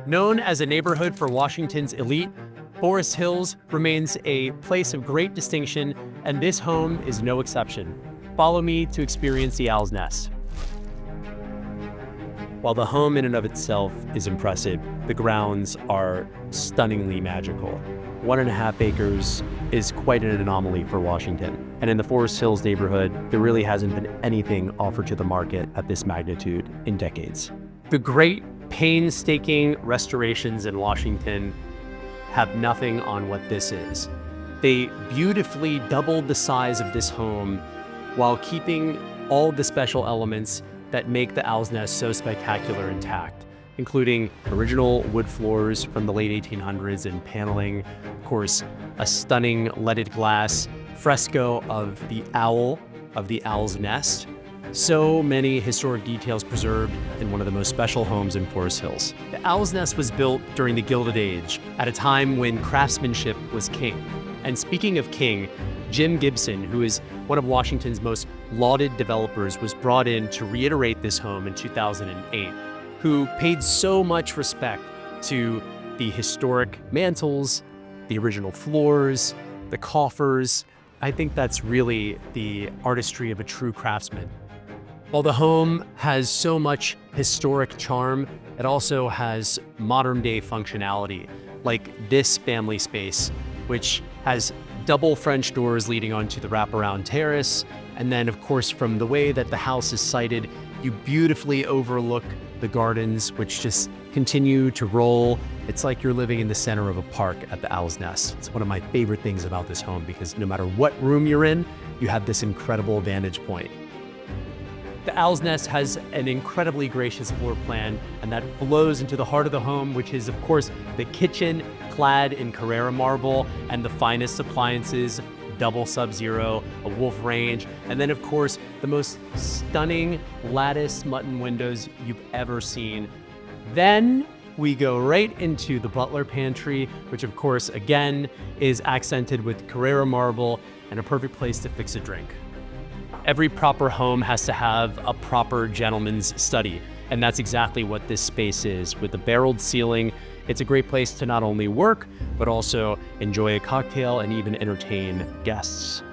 Known as a neighborhood for Washington's elite, Forest Hills remains a place of great distinction, and this home is no exception. Follow me to experience the Owl's Nest. While the home in and of itself is impressive, the grounds are stunningly magical. 1.5 acres is quite an anomaly for Washington. And in the Forest Hills neighborhood, there really hasn't been anything offered to the market at this magnitude in decades. The great painstaking restorations in Washington have nothing on what this is. They beautifully doubled the size of this home while keeping all the special elements that make the Owl's Nest so spectacular intact, including original wood floors from the late 1800s and paneling, of course, a stunning leaded glass fresco of the owl, of the Owl's Nest. So many historic details preserved in one of the most special homes in Forest Hills. The Owl's Nest was built during the Gilded Age, at a time when craftsmanship was king. And speaking of king, Jim Gibson, who is one of Washington's most lauded developers, was brought in to reiterate this home in 2008, who paid so much respect to the historic mantels, the original floors, the coffers. I think that's really the artistry of a true craftsman. While the home has so much historic charm, it also has modern-day functionality, like this family space, which has double French doors leading onto the wraparound terrace. And then, of course, from the way that the house is sited, you beautifully overlook the gardens, which just continue to roll. It's like you're living in the center of a park at the Owl's Nest. It's one of my favorite things about this home because no matter what room you're in, you have this incredible vantage point. The Owl's Nest has an incredibly gracious floor plan, and that flows into the heart of the home, which is, of course, the kitchen clad in Carrara marble and the finest appliances, double Sub-Zero, a Wolf range, and then, of course, the most stunning lattice mutton windows you've ever seen. Then we go right into the butler pantry, which, of course, again, is accented with Carrara marble and a perfect place to fix a drink. Every proper home has to have a proper gentleman's study, and that's exactly what this space is. With the barreled ceiling, it's a great place to not only work, but also enjoy a cocktail and even entertain guests.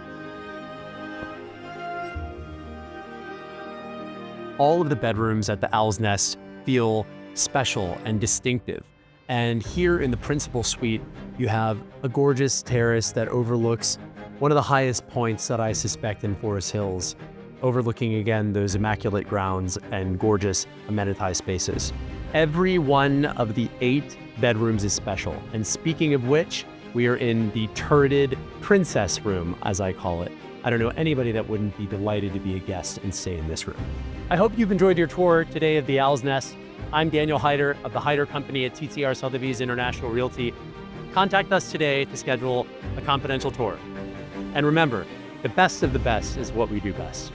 All of the bedrooms at the Owl's Nest feel special and distinctive. And here in the principal suite, you have a gorgeous terrace that overlooks one of the highest points that I suspect in Forest Hills, overlooking again those immaculate grounds and gorgeous amenitized spaces. Every one of the 8 bedrooms is special. And speaking of which, we are in the turreted princess room, as I call it. I don't know anybody that wouldn't be delighted to be a guest and stay in this room. I hope you've enjoyed your tour today of the Owl's Nest. I'm Daniel Hyder of the Hyder Company at TCR Sotheby's International Realty. Contact us today to schedule a confidential tour. And remember, the best of the best is what we do best.